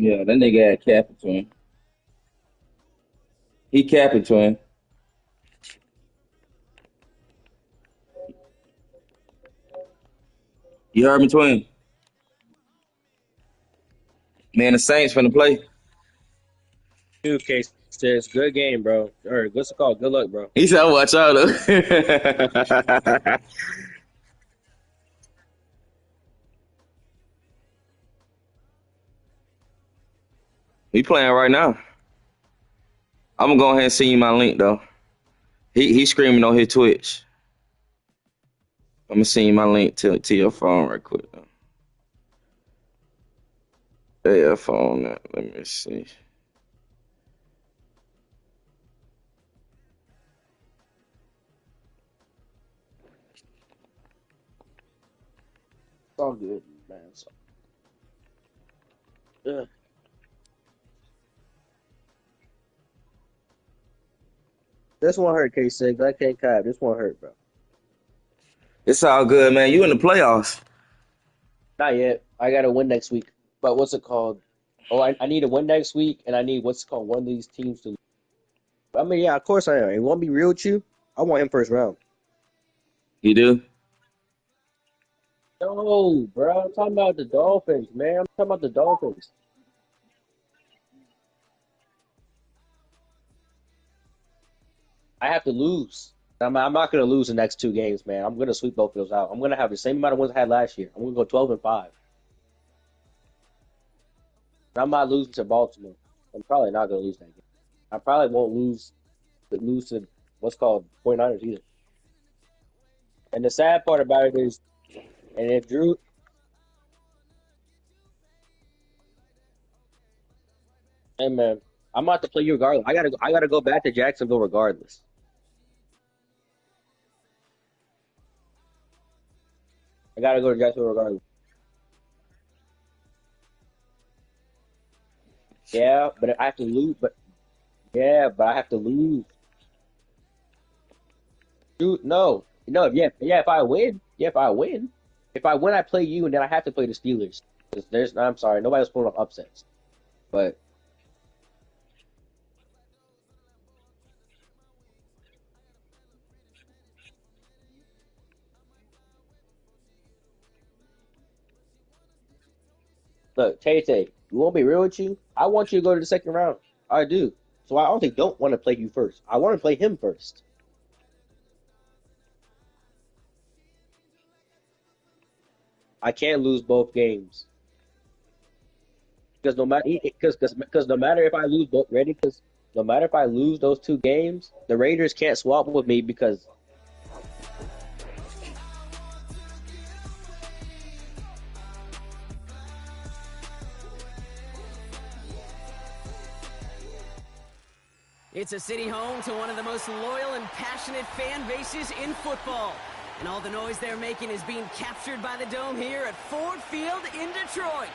Yeah, that nigga had capping twin. He capping twin. You heard me, twin? Man, the Saints finna play. 2K says good game, bro. Or what's it called? Good luck, bro. He said, watch out. We playing right now. I'm gonna go ahead and send you my link though. He screaming on his Twitch. I'm gonna send you my link to your phone right quick though. Yeah, phone. Let me see. It's all good, man. Ugh. This one hurt, K6. I can't cap. This one hurt, bro. It's all good, man. You in the playoffs. Not yet. I got to win next week. But what's it called? Oh, I need to win next week, and I need what's it called one of these teams to. I mean, yeah, of course I am. And want to be real with you? I want him first round. You do? No, bro. I'm talking about the Dolphins, man. I'm talking about the Dolphins. I have to lose. I'm not going to lose the next two games, man. I'm going to sweep both of those out. I'm going to have the same amount of wins I had last year. I'm going to go 12-5. I'm not losing to Baltimore. I'm probably not going to lose that game. I probably won't lose to what's called 49ers either. And the sad part about it is, and if Drew, hey man, I'm about to play you regardless. I gotta go back to Jacksonville regardless. I gotta go to Jacksonville regardless. Yeah, but I have to lose. But yeah, but I have to lose. Dude, no, no, yeah, yeah. If I win, yeah, if I win, I play you, and then I have to play the Steelers. 'Cause I'm sorry, nobody's pulling up upsets. But look, Tay Tay, you won't be real with you. I want you to go to the second round. I do. So I only don't want to play you first. I want to play him first. I can't lose both games because no matter because no matter if I lose both ready because no matter if I lose those two games, the Raiders can't swap with me because It's a city home to one of the most loyal and passionate fan bases in football. And all the noise they're making is being captured by the Dome here at Ford Field in Detroit.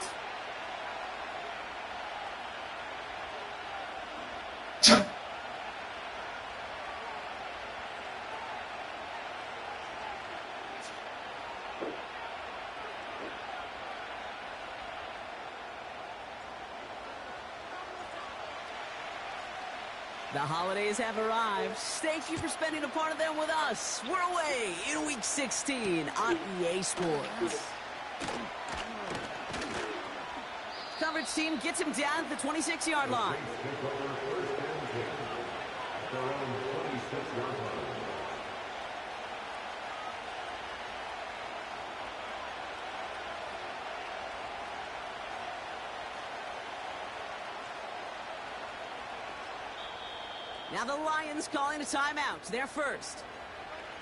The holidays have arrived. Thank you for spending a part of them with us. We're away in Week 16 on EA Sports. Coverage team gets him down at the 26-yard line. Now the Lions calling a timeout. They're first.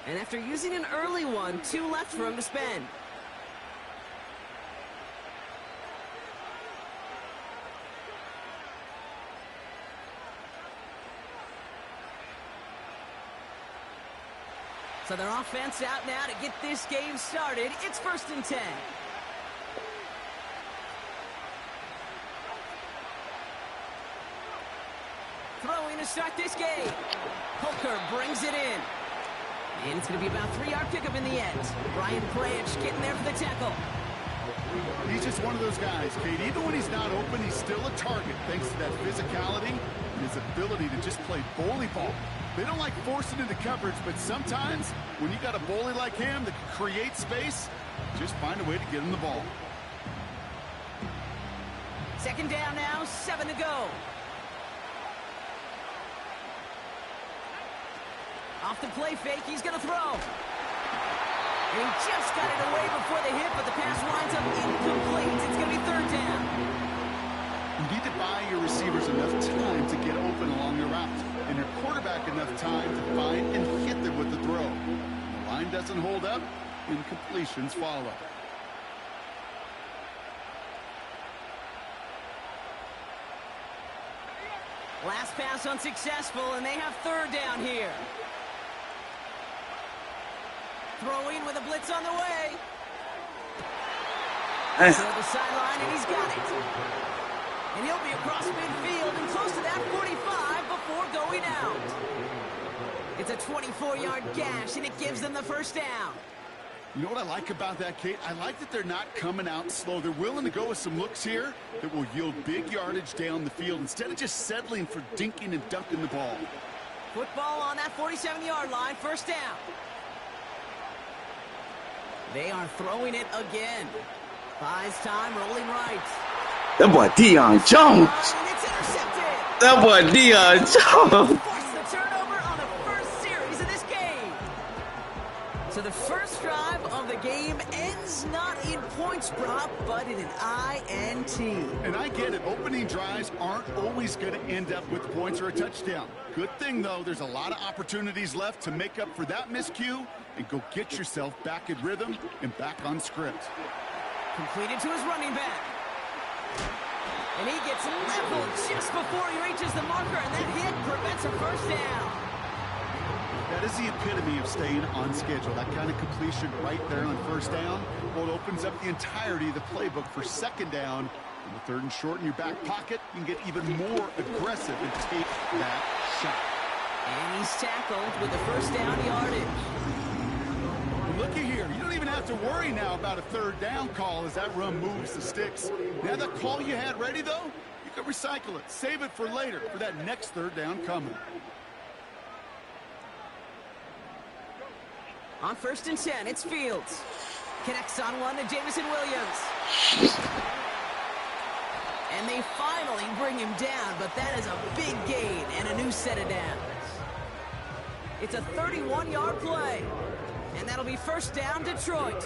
And after using an early one, 2 left for him to spend. So their offense out now to get this game started. It's 1st and 10. Throwing to start this game. Hooker brings it in. And it's going to be about a 3-yard pickup in the end. Brian Branch getting there for the tackle. He's just one of those guys, Kate. Even when he's not open, he's still a target thanks to that physicality and his ability to just play bully ball. They don't like forcing into coverage, but sometimes when you got a bully like him that can create space, just find a way to get him the ball. Second down now, 7 to go. Off the play fake, he's going to throw. And he just got it away before the hit, but the pass winds up incomplete. It's going to be third down. You need to buy your receivers enough time to get open along their route, and your quarterback enough time to find and hit them with the throw. When the line doesn't hold up, incompletions follow. Last pass unsuccessful, and they have third down here. Throwing with a blitz on the way. To the sideline, and he's got it. And he'll be across midfield and close to that 45 before going out. It's a 24-yard gash, and it gives them the first down. You know what I like about that, Kate? I like that they're not coming out slow. They're willing to go with some looks here that will yield big yardage down the field instead of just settling for dinking and dunking the ball. Football on that 47-yard line, first down. They are throwing it again. Buys time, rolling right. That boy Deion Jones. And it's intercepted. That boy Deion Jones. Force the turnover on the first series of this game. So the first drive of the game ends not in points, Brock, but in an INT. And I get it. Opening drives aren't always going to end up with points or a touchdown. Good thing, though, there's a lot of opportunities left to make up for that miscue and go get yourself back in rhythm and back on script. Completed to his running back. And he gets leveled just before he reaches the marker, and that hit prevents a first down. That is the epitome of staying on schedule. That kind of completion right there on first down. Well, it opens up the entirety of the playbook for second down. And the third and short in your back pocket, you can get even more aggressive and take that shot. And he's tackled with the first down yardage. Looky here. You don't even have to worry now about a third down call as that run moves the sticks. Now that call you had ready, though, you can recycle it. Save it for later for that next third down coming. On first and 10, it's Fields. Connects on one to Jamison Williams. And they finally bring him down, but that is a big gain and a new set of downs. It's a 31-yard play. And that'll be first down, Detroit.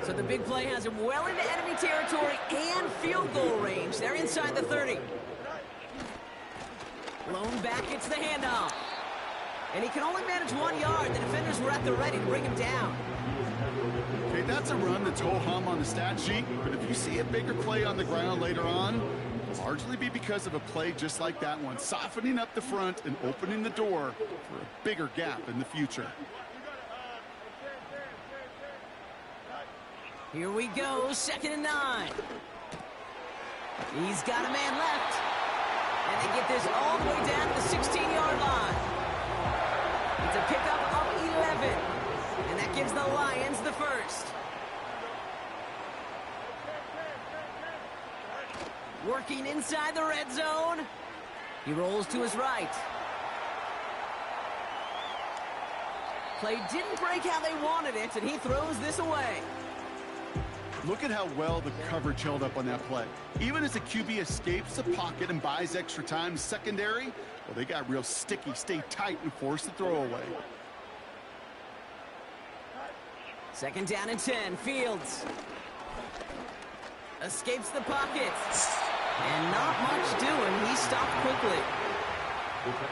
So the big play has him well into enemy territory and field goal range. They're inside the 30. Blown back, it's the handoff. And he can only manage 1 yard. The defenders were at the ready to bring him down. Okay, that's a run that's ho-hum on the stat sheet. But if you see a bigger play on the ground later on, it'll largely be because of a play just like that one, softening up the front and opening the door for a bigger gap in the future. Here we go, second and 9. He's got a man left. And they get this all the way down to the 16-yard line. It's a pickup of 11. And that gives the Lions the first. Working inside the red zone. He rolls to his right. Play didn't break how they wanted it, and he throws this away. Look at how well the coverage held up on that play. Even as the QB escapes the pocket and buys extra time secondary, well, they got real sticky, stay tight, and force the throw away. Second down and 10, Fields. Escapes the pocket. And not much doing, he stopped quickly.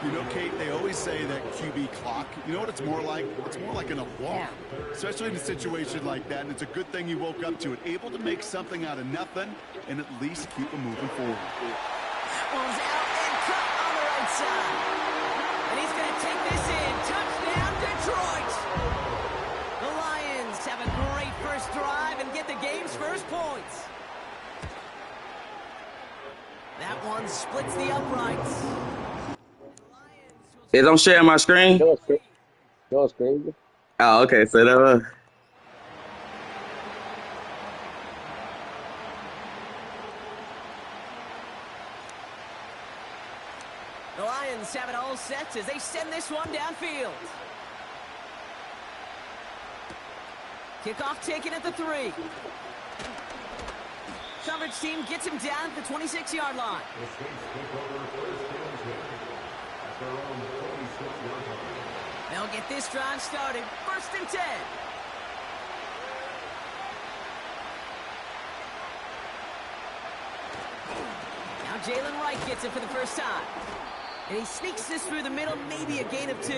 You know, Kate, they always say that QB clock, you know what it's more like? It's more like an alarm, especially in a situation like that, and it's a good thing you woke up to it. Able to make something out of nothing and at least keep them moving forward. That one's out and cut on the right side. And he's going to take this in. Touchdown, Detroit! The Lions have a great first drive and get the game's first points. That one splits the uprights. It don't share my screen? You know what's crazy? Oh, okay. So that was... defense have it all set as they send this one downfield. Kickoff taken at the 3. Coverage team gets him down at the 26-yard line. They'll get this drive started. 1st and 10. Now Jalen Wright gets it for the first time. And he sneaks this through the middle, maybe a gain of 2.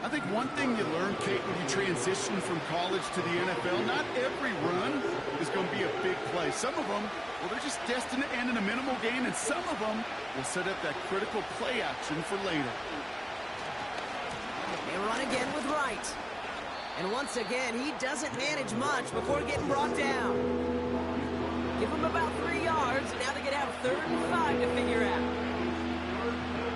I think one thing you learn, Kate, when you transition from college to the NFL, not every run is going to be a big play. Some of them, well, they're just destined to end in a minimal gain, and some of them will set up that critical play action for later. They run again with Wright. And once again, he doesn't manage much before getting brought down. Give him about 3 yards, and now they're going to have 3rd and 5 to figure out.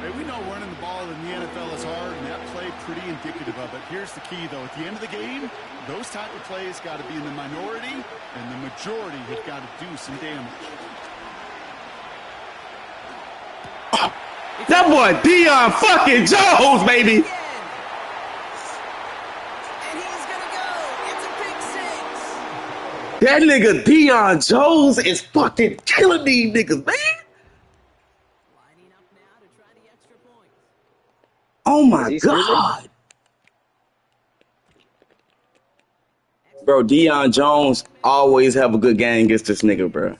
Hey, we know running the ball in the NFL is hard, and that play pretty indicative of it. Here's the key, though. At the end of the game, those type of plays got to be in the minority, and the majority have got to do some damage. That boy Deion fucking Jones, baby. And he's going to go. It's a big 6. That nigga Deion Jones is fucking killing these niggas, man. Lining up now to try the extra point. Oh my God. Bro, Deion Jones always have a good game against this nigga, bro.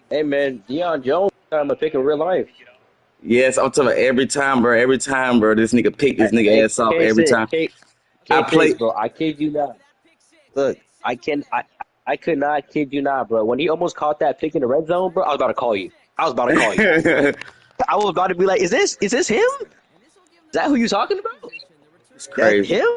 Hey, man, Deion Jones, I'm a pick in real life. Yes, I'm telling you, every time, bro, this nigga pick this nigga ass off every time. I play, bro. I kid you not. Look, I could not kid you not, bro. When he almost caught that pick in the red zone, bro, I was about to call you. I was about to be like, is this him? Is that who you talking about? It's crazy. That him?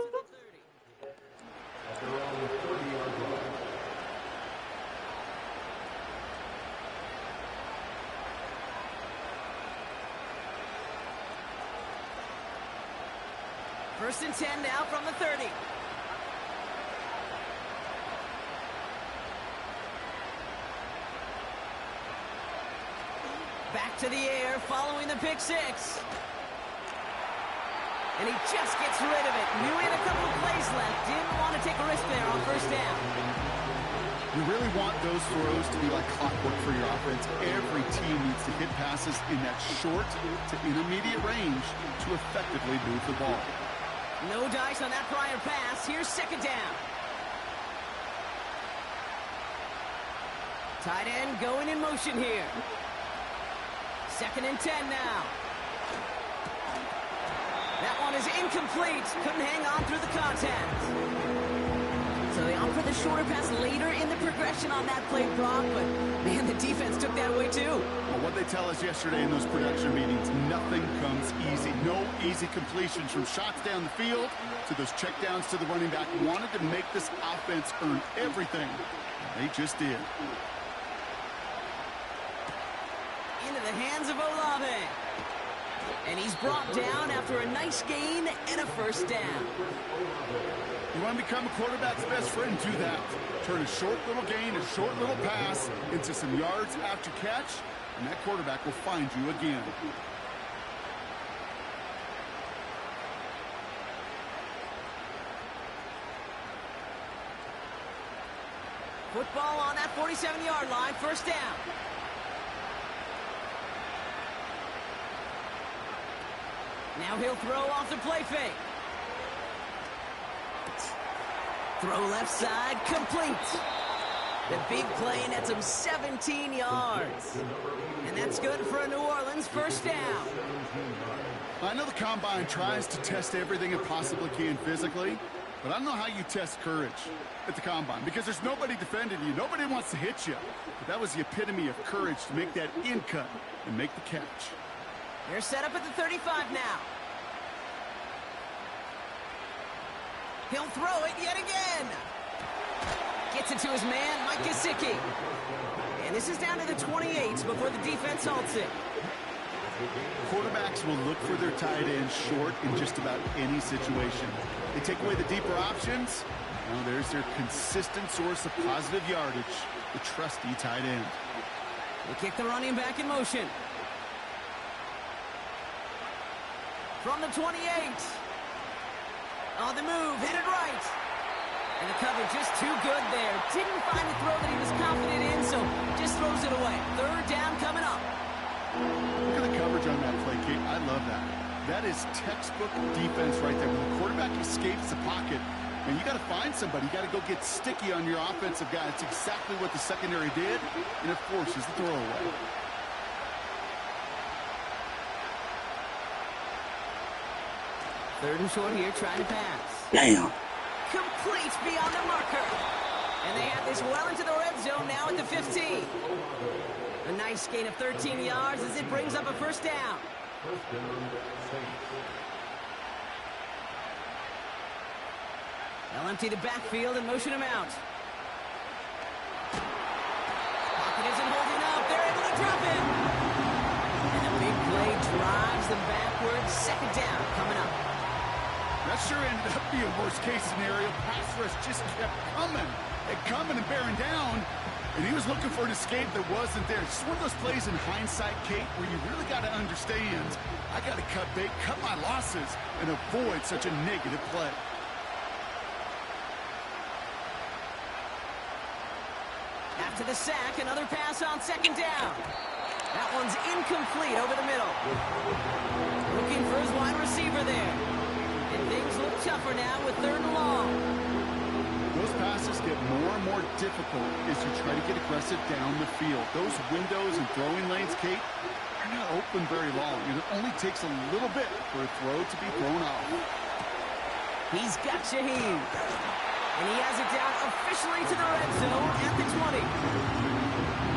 First and 10 now from the 30. Back to the air, following the pick 6. And he just gets rid of it. Knew he had a couple of plays left. Didn't want to take a risk there on 1st down. You really want those throws to be like clockwork for your offense. Every team needs to hit passes in that short to intermediate range to effectively move the ball. No dice on that prior pass. Here's 2nd down. Tight end going in motion here. 2nd and 10 now. That one is incomplete. Couldn't hang on through the contact. So they opt for the shorter pass later in the progression on that play, Brock, but man, the defense took that away too. Well, what they tell us yesterday in those production meetings, nothing comes easy. No easy completions from shots down the field to those checkdowns to the running back. Wanted to make this offense earn everything. They just did. Into the hands of Olave. And he's brought down after a nice gain and a 1st down. You want to become a quarterback's best friend? Do that. Turn a short little gain, a short little pass into some yards after catch, and that quarterback will find you again. Football on that 47-yard line, 1st down. Now he'll throw off the play fake. Throw left side, complete. The big play nets him 17 yards. And that's good for a New Orleans 1st down. I know the Combine tries to test everything it possibly can physically, but I don't know how you test courage at the Combine because there's nobody defending you. Nobody wants to hit you. But that was the epitome of courage to make that in cut and make the catch. They're set up at the 35 now. He'll throw it yet again. Gets it to his man, Mike Gesicki. And this is down to the 28 before the defense halts it. Quarterbacks will look for their tight end short in just about any situation. They take away the deeper options. Now there's their consistent source of positive yardage, the trusty tight end. They kick the running back in motion. From the 28. On the move, headed right. And the cover just too good there. Didn't find a throw that he was confident in, so just throws it away. Third down coming up. Look at the coverage on that play, Kate. I love that. That is textbook defense right there. When the quarterback escapes the pocket, and you got to find somebody. You got to go get sticky on your offensive guy. That's exactly what the secondary did, and it forces the throwaway. Third and short here, trying to pass. Damn. Complete beyond the marker. And they have this well into the red zone now at the 15. A nice gain of 13 yards as it brings up a first down. They'll empty the backfield and motion him out. Pocket isn't holding up. They're able to drop him. And a big play drives them backwards. Second down coming up. That sure ended up being a worst-case scenario. Pass rush just kept coming and bearing down. And he was looking for an escape that wasn't there. It's one of those plays in hindsight, Kate, where you really got to understand, I got to cut bait, cut my losses, and avoid such a negative play. After the sack, another pass on second down. That one's incomplete over the middle. Looking for his wide receiver there. And things look tougher now with third and long. Those passes get more and more difficult as you try to get aggressive down the field. Those windows and throwing lanes, Kate, are not open very long. And it only takes a little bit for a throw to be thrown off. He's got Shaheed. And he has it down officially to the red zone at the 20.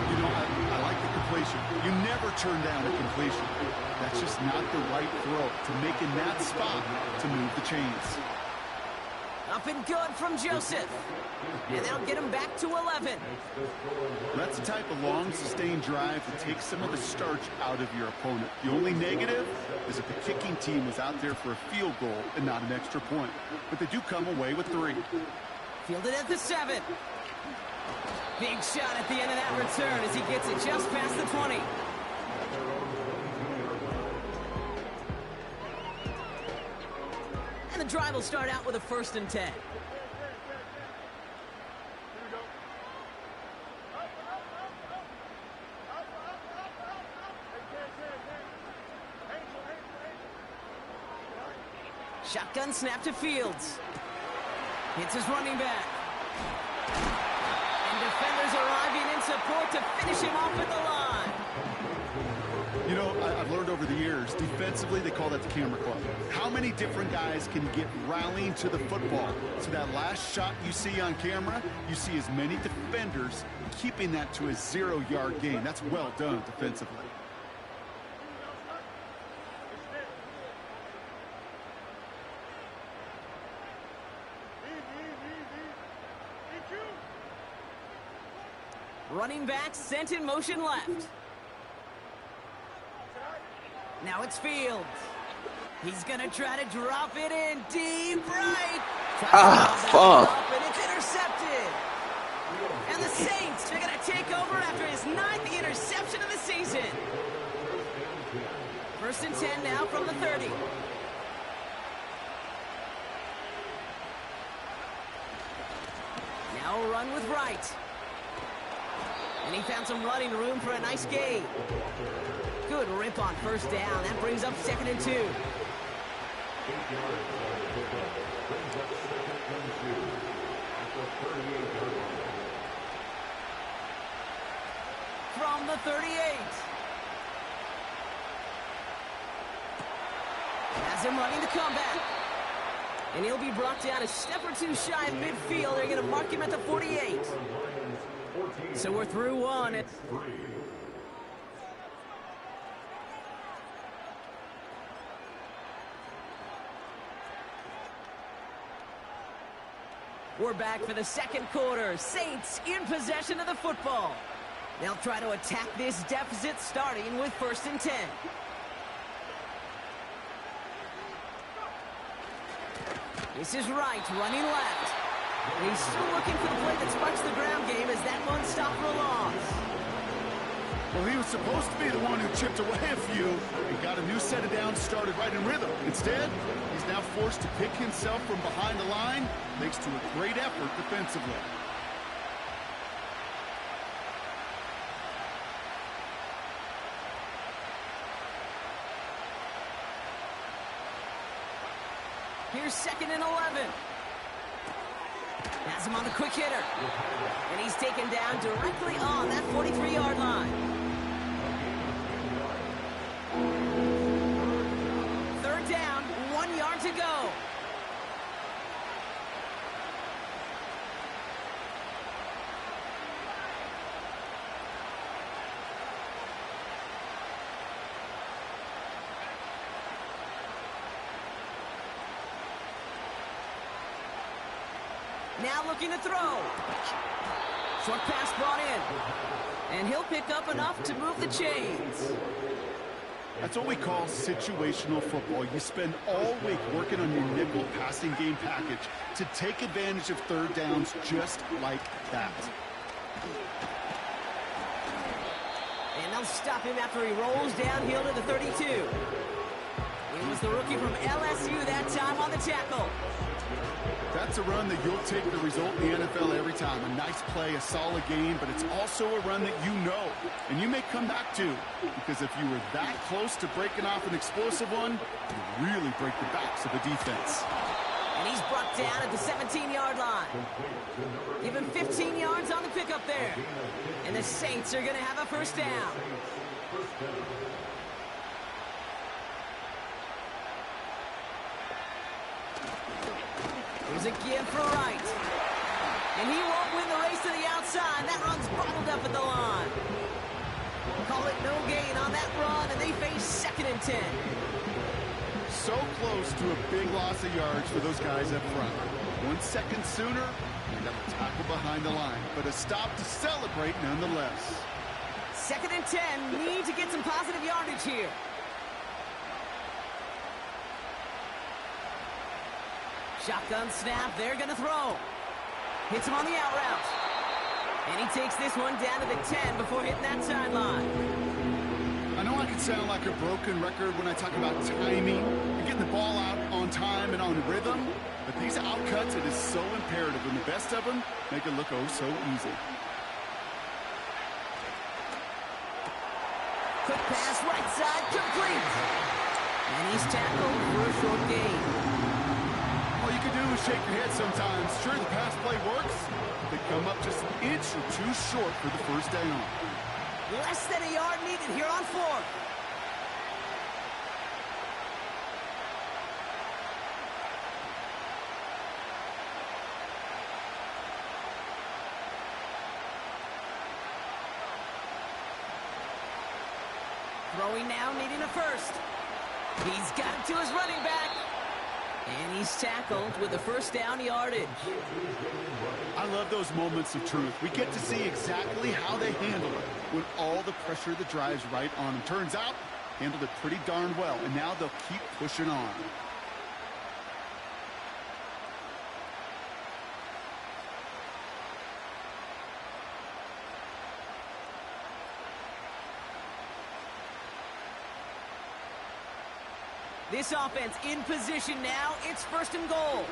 You know, I like the completion. You never turn down a completion. That's just not the right throw to make in that spot to move the chains. Up and good from Joseph. And they'll get him back to 11. That's the type of long, sustained drive that takes some of the starch out of your opponent. The only negative is if the kicking team was out there for a field goal and not an extra point. But they do come away with 3. Fielded at the 7. Big shot at the end of that return as he gets it just past the 20. And the drive will start out with a 1st and 10. Shotgun snap to Fields. Hits his running back. And defenders arriving in support to finish him off at the line. You know, I've learned over the years, defensively, they call that the camera club. How many different guys can get rallying to the football? So that last shot you see on camera, you see as many defenders keeping that to a 0-yard gain. That's well done defensively. Running back sent in motion left. Now it's Fields. He's going to try to drop it in deep right. Fuck. And it's intercepted. And the Saints are going to take over after his 9th interception of the season. 1st and 10 now from the 30. Now a run with Wright. And he found some running room for a nice gain. Good rip on 1st down. That brings up 2nd and 2. From the 38. Has him running the comeback. And he'll be brought down a step or 2 shy of midfield. They're going to mark him at the 48. So we're through 1. We're back for the 2nd quarter. Saints in possession of the football. They'll try to attack this deficit starting with 1st and 10. This is Wright running left. And he's still looking for the play that sparks the ground game as that one stopped for a loss. Well, he was supposed to be the one who chipped away a few and got a new set of downs started right in rhythm. Instead, he's now forced to pick himself from behind the line, thanks to a great effort defensively. Here's 2nd and 11. Has him on the quick hitter. And he's taken down directly on that 43-yard line. 3rd down, 1 yard to go. Now looking to throw. Short pass brought in. And he'll pick up enough to move the chains. That's what we call situational football. You spend all week working on your nickel passing game package to take advantage of 3rd downs just like that. And they'll stop him after he rolls downhill to the 32. It was the rookie from LSU that time on the tackle. That's a run that you'll take the result in the NFL every time. A nice play, a solid game, but it's also a run that you know, and you may come back to, because if you were that close to breaking off an explosive one, you really break the backs of the defense. And he's brought down at the 17-yard line. Give him 15 yards on the pickup there. And the Saints are going to have a 1st down. Here's a give for Wright. And he won't win the race to the outside. That run's bottled up at the line. Call it no gain on that run, and they face 2nd and 10. So close to a big loss of yards for those guys up front. 1 second sooner, and a tackle behind the line, but a stop to celebrate nonetheless. 2nd and 10, need to get some positive yardage here. Shotgun snap, they're going to throw. Hits him on the out route. And he takes this one down to the 10 before hitting that sideline. I know I can sound like a broken record when I talk about timing and getting the ball out on time and on rhythm, but these outcuts, it is so imperative, and the best of them make it look oh so easy. Quick pass, right side, complete. And he's tackled for a short gain. All you can do is shake your head sometimes. Sure, the pass play works. They come up just an inch or two short for the 1st down. Less than a yard needed here on 4th. Throwing now, needing a 1st. He's got it to his running back. And he's tackled with the 1st down yardage. I love those moments of truth. We get to see exactly how they handle it when all the pressure that drives right on them. Turns out, handled it pretty darn well, and now they'll keep pushing on. This offense in position now. It's 1st and goal.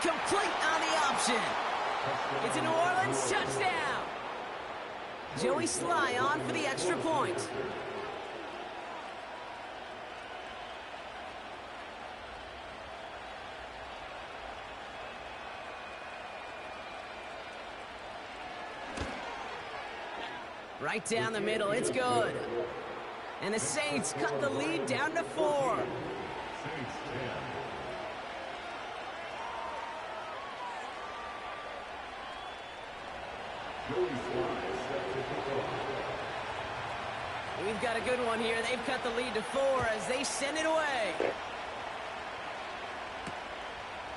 Complete on the option. It's a New Orleans touchdown. Joey Sly on for the extra point. Right down the middle, it's good. And the Saints cut the lead down to 4. We've got a good one here. They've cut the lead to 4 as they send it away.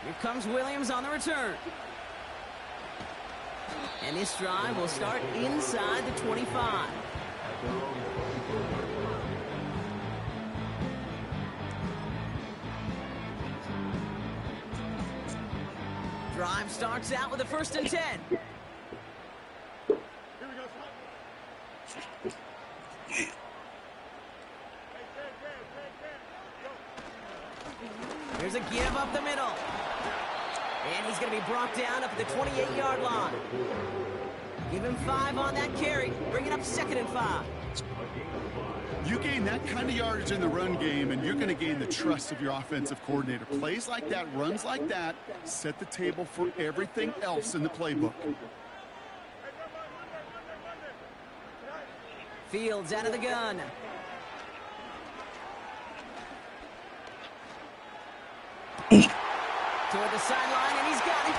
Here comes Williams on the return. And this drive will start inside the 25. Drive starts out with a 1st and 10. Here's a give up the middle. And he's going to be brought down up at the 28-yard line. Give him 5 on that carry. Bring it up 2nd and 5. You gain that kind of yardage in the run game, and you're going to gain the trust of your offensive coordinator. Plays like that, runs like that, set the table for everything else in the playbook. Fields out of the gun. Toward the sideline, and he's got it.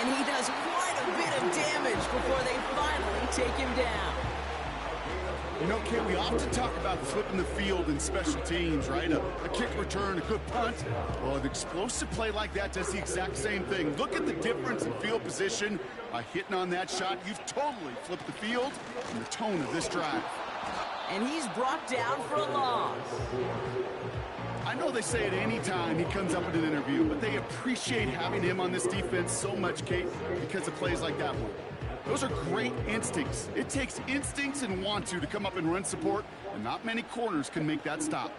And he does quite a bit of damage before they finally take him down. You know, Kate, we often talk about flipping the field in special teams, right? A kick return, a good punt. Well, an explosive play like that does the exact same thing. Look at the difference in field position. By hitting on that shot, you've totally flipped the field and the tone of this drive. And he's brought down for a loss. I know they say it any time he comes up in an interview, but they appreciate having him on this defense so much, Kate, because of plays like that one. Those are great instincts. It takes instincts and want to come up and run support, and not many corners can make that stop.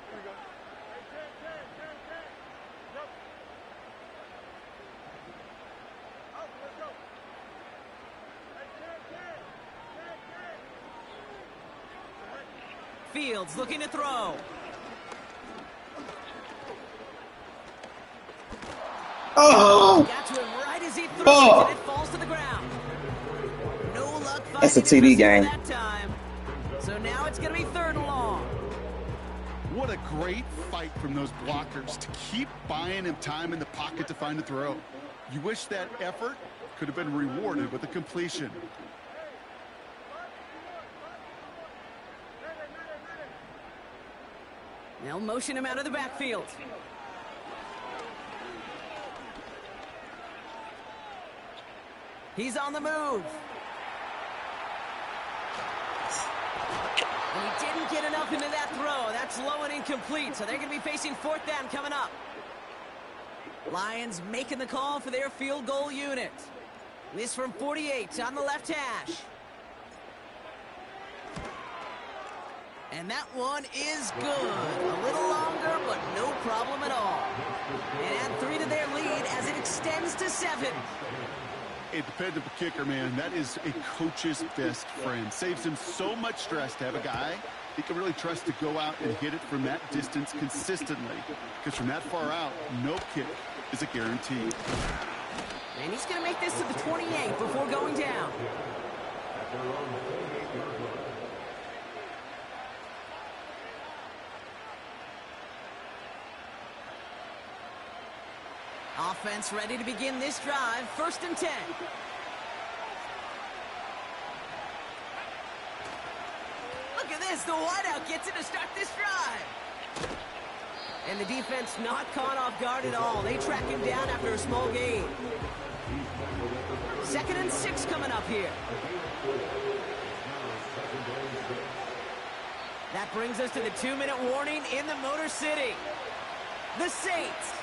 Fields looking to throw. Oh! Got to him right as he threw Oh. it, and it falls to the ground. No luck That's a finding TD it game. that time. So now it's going to be 3rd and long. What a great fight from those blockers to keep buying him time in the pocket to find a throw. You wish that effort could have been rewarded with a completion. They'll motion him out of the backfield. He's on the move. And he didn't get enough into that throw. That's low and incomplete, so they're going to be facing 4th down coming up. Lions making the call for their field goal unit. This from 48 on the left hash. And that one is good. A little longer, but no problem at all. And add 3 to their lead as it extends to 7. A dependable kicker, man, that is a coach's best friend. Saves him so much stress to have a guy he can really trust to go out and hit it from that distance consistently. Because from that far out, no kick is a guarantee. And he's going to make this to the 28 before going down. Offense ready to begin this drive. 1st and 10. Look at this. The wideout gets it to start this drive. And the defense not caught off guard at all. They track him down after a small gain. 2nd and 6 coming up here. That brings us to the 2-minute warning in the Motor City. The Saints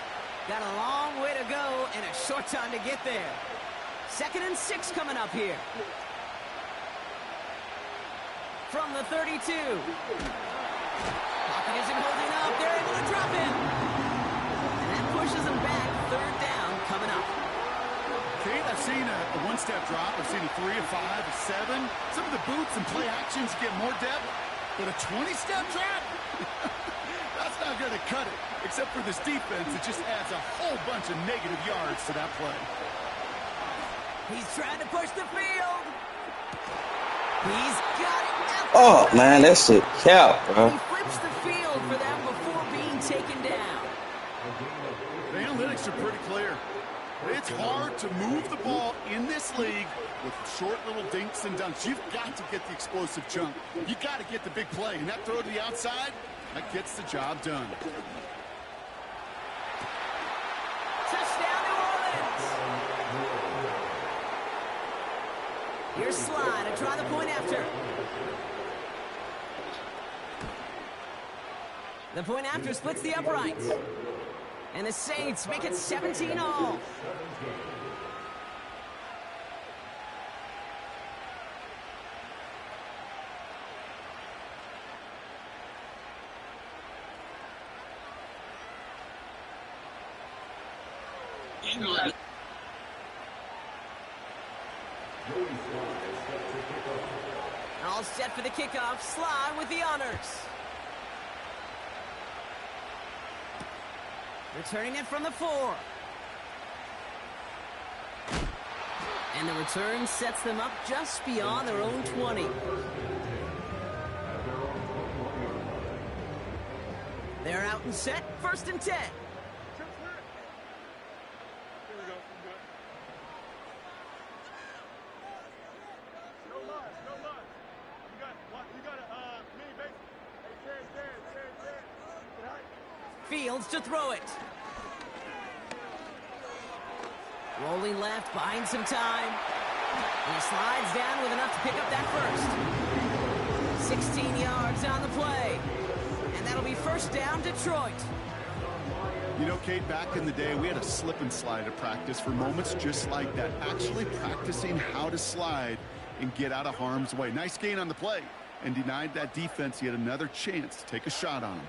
got a long way to go and a short time to get there. 2nd and 6 coming up here. From the 32. Pocket isn't holding up. They're able to drop him. And that pushes them back. 3rd down coming up. Kate, I've seen a one-step drop. I've seen a 3, a 5, a 7. Some of the boots and play actions get more depth. But a 20-step drop? That's not going to cut it. Except for this defense, it just adds a whole bunch of negative yards to that play. He's trying to push the field. He's got it. Oh, man, that shit count, bro. He flips the field for them before being taken down. The analytics are pretty clear. It's hard to move the ball in this league with short little dinks and dunks. You've got to get the explosive chunk. You got to get the big play. And that throw to the outside, that gets the job done. Touchdown, New Orleans. Here's Slide to try the point after. The point after splits the uprights. And the Saints make it 17 all. All set for the kickoff. Sly with the honors. Returning it from the 4. And the return sets them up just beyond their own 20. They're out and set. 1st and 10. Fields to throw it. Rolling left, buying some time. And he slides down with enough to pick up that first. 16 yards on the play. And that'll be 1st down, Detroit. You know, Kate, back in the day, we had a slip and slide at practice for moments just like that. Actually practicing how to slide and get out of harm's way. Nice gain on the play. And denied that defense yet another chance to take a shot on him.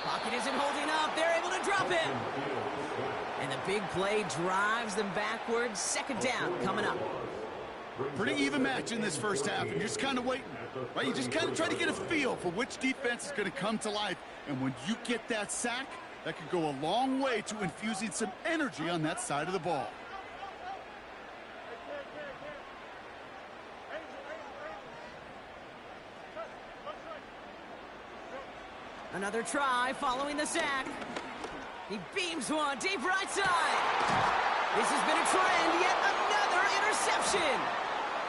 Pocket isn't holding up. They're able to drop him. And the big play drives them backwards. 2nd down coming up. Pretty even match in this first half, and you're just kind of waiting, right? You just kind of try to get a feel for which defense is going to come to life. And when you get that sack, that could go a long way to infusing some energy on that side of the ball. Another try following the sack. He beams one deep right side. This has been a trend, yet another interception.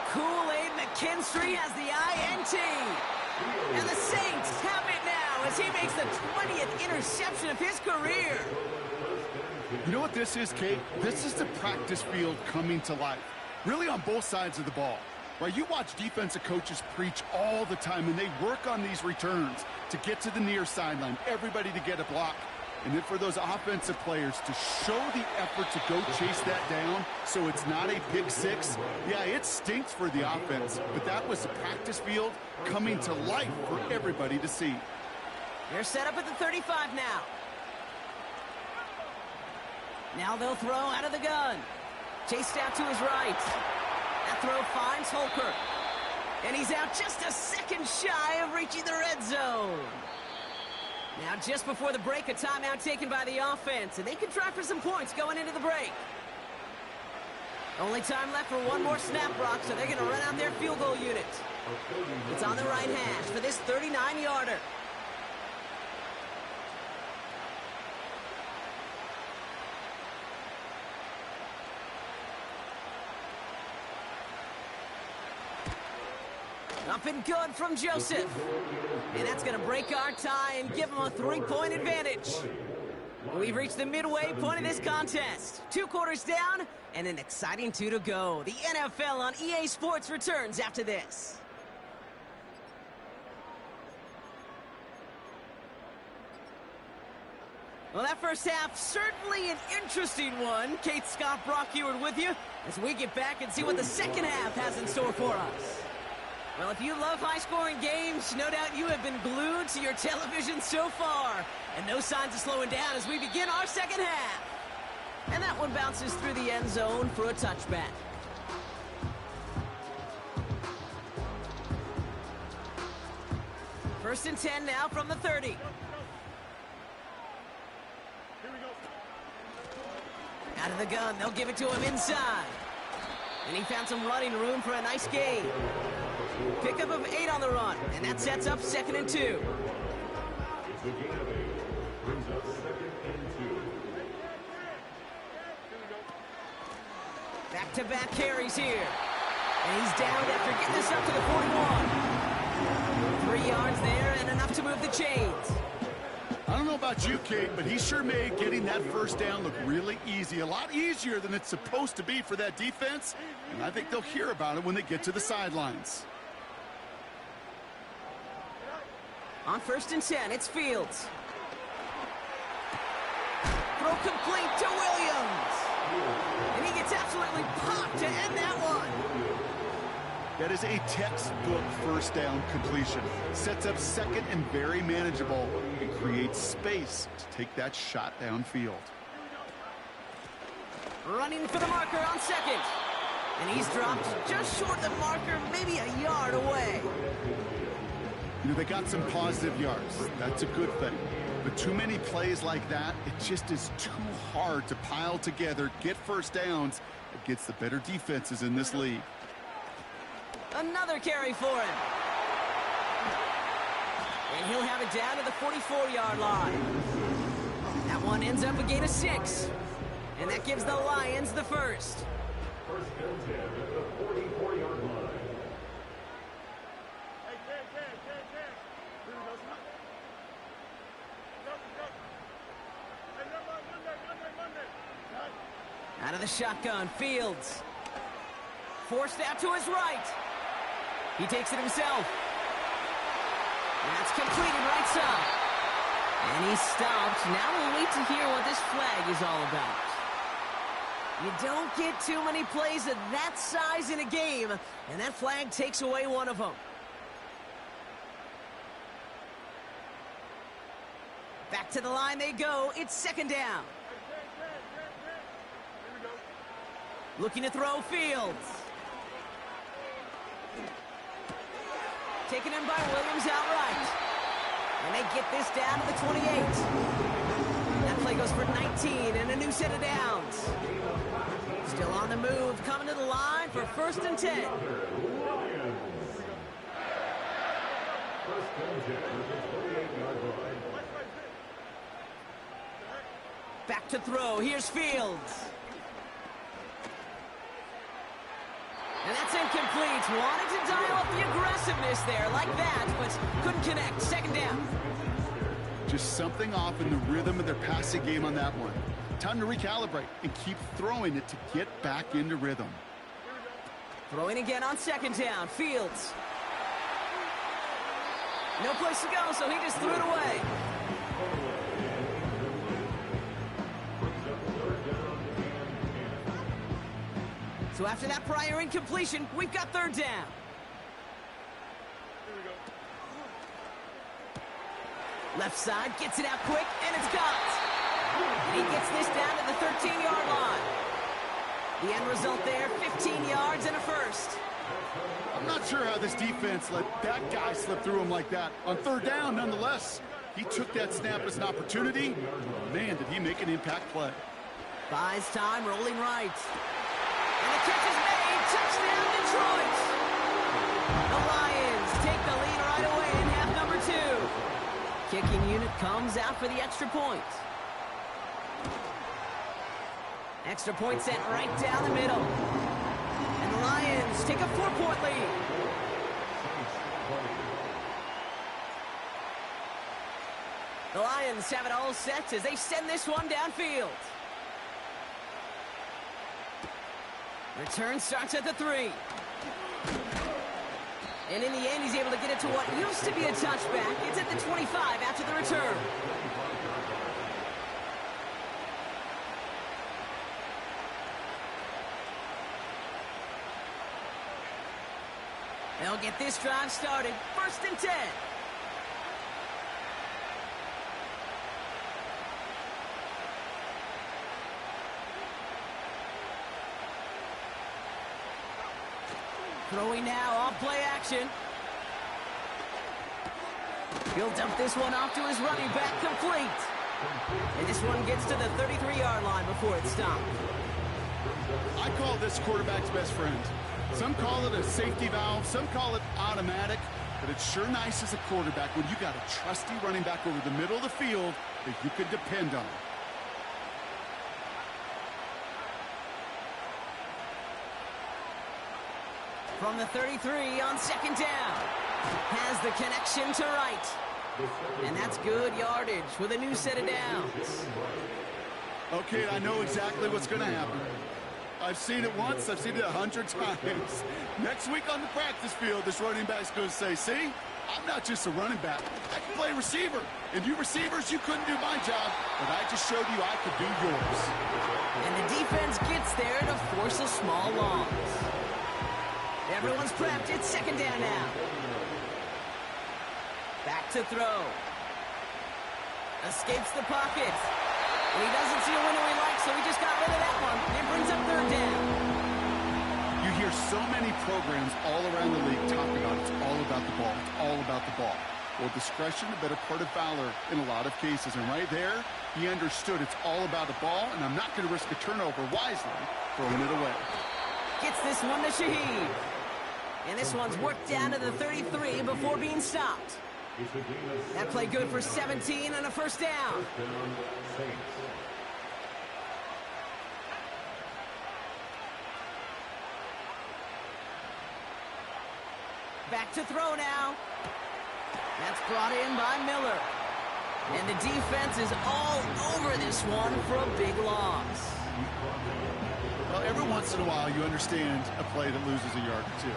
Kool-Aid McKinstry has the INT. And the Saints have it now as he makes the 20th interception of his career. You know what this is, Kate? This is the practice field coming to life. Really on both sides of the ball. Right, you watch defensive coaches preach all the time, and they work on these returns to get to the near sideline, everybody to get a block. And then for those offensive players to show the effort to go chase that down so it's not a pick six. Yeah, it stinks for the offense, but that was the practice field coming to life for everybody to see. They're set up at the 35 now. Now they'll throw out of the gun. Chased out to his right. That throw finds Holker. And he's out just a second shy of reaching the red zone. Now just before the break, a timeout taken by the offense. And they can try for some points going into the break. Only time left for one more snap, Brock, so they're going to run out their field goal unit. It's on the right hash for this 39-yarder. Up and good from Joseph. And that's going to break our tie and give them a 3-point advantage. We've reached the midway point of this contest. 2 quarters down and an exciting 2 to go. The NFL on EA Sports returns after this. Well, that first half, certainly an interesting one. Kate, Scott, Brock Ewart with you as we get back and see what the second half has in store for us. Well, if you love high-scoring games, no doubt you have been glued to your television so far. And no signs of slowing down as we begin our second half. And that one bounces through the end zone for a touchback. First and 10 now from the 30. Out of the gun, they'll give it to him inside. And he found some running room for a nice gain. Pickup of 8 on the run, and that sets up 2nd and 2. Back-to-back carries here. And he's down after getting this up to the 41. 3 yards there and enough to move the chains. I don't know about you, Kate, but he sure made getting that first down look really easy. A lot easier than it's supposed to be for that defense. And I think they'll hear about it when they get to the sidelines. On 1st and 10, it's Fields. Throw complete to Williams. And he gets absolutely popped to end that one. That is a textbook first down completion. Sets up second and very manageable and creates space to take that shot downfield. Running for the marker on 2nd. And he's dropped just short of the marker, maybe a yard away. You know, they got some positive yards. That's a good thing. But too many plays like that, it just is too hard to pile together, get first downs against the better defenses in this league. Another carry for him. And he'll have it down to the 44-yard line. That one ends up a gain of 6. And that gives the Lions the first. First and 10 at the 44-yard line. Out of the shotgun, Fields. Forced out to his right. He takes it himself. And that's completed right side. And he's stopped. Now we'll wait to hear what this flag is all about. You don't get too many plays of that size in a game, and that flag takes away one of them. Back to the line they go. It's 2nd down. Looking to throw, Fields. Taken in by Williams outright. And they get this down to the 28. That play goes for 19 and a new set of downs. Still on the move, coming to the line for 1st and 10. Back to throw, here's Fields. And that's incomplete. Wanted to dial up the aggressiveness there like that, but couldn't connect. 2nd down. Just something off in the rhythm of their passing game on that one. Time to recalibrate and keep throwing it to get back into rhythm. Throwing again on 2nd down. Fields. No place to go, so he just threw it away. So after that prior incompletion, we've got 3rd down. Left side, gets it out quick, and it's got. And he gets this down to the 13-yard line. The end result there, 15 yards and a first. I'm not sure how this defense let that guy slip through him like that. On 3rd down, nonetheless, he took that snap as an opportunity. Man, did he make an impact play. Buys time, rolling right. And the catch is made. Touchdown, Detroit. The Lions take the lead right away in half number 2. Kicking unit comes out for the extra point. Extra point sent right down the middle. And the Lions take a 4-point lead. The Lions have it all set as they send this one downfield. Return starts at the 3. And in the end, he's able to get it to what used to be a touchback. It's at the 25 after the return. They'll get this drive started. 1st and 10. Throwing now, off play action. He'll dump this one off to his running back, complete. And this one gets to the 33-yard line before it's stopped. I call this quarterback's best friend. Some call it a safety valve, some call it automatic, but it's sure nice as a quarterback when you got a trusty running back over the middle of the field that you can depend on. From the 33 on 2nd down. Has the connection to right. And that's good yardage with a new set of downs. Okay, I know exactly what's going to happen. I've seen it once, I've seen it 100 times. Next week on the practice field, this running back's going to say, see, I'm not just a running back. I can play receiver. And you receivers, you couldn't do my job, but I just showed you I could do yours. And the defense gets there to force a small loss. Everyone's prepped. It's second down now. Back to throw. Escapes the pocket. And he doesn't see a window he likes, so he just got rid of that one. It brings up third down. You hear so many programs all around the league talk about it's all about the ball. It's all about the ball. Well, discretion, the better part of valor in a lot of cases. And right there, he understood it's all about the ball, and I'm not going to risk a turnover wisely, throwing it away. Gets this one to Shaheed. And this one's worked down to the 33 before being stopped. That play good for 17 and a first down. Back to throw now. That's brought in by Miller. And the defense is all over this one for a big loss. Well, every once in a while, you understand a play that loses a yard or two.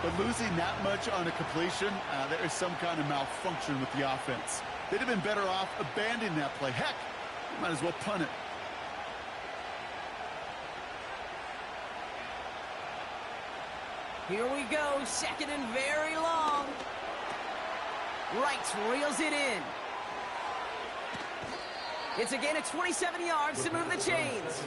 But losing that much on a completion, there is some kind of malfunction with the offense. They'd have been better off abandoning that play. Heck, you might as well punt it. Here we go, second and very long. Wright reels it in. It's a gain of 27 yards to move the chains.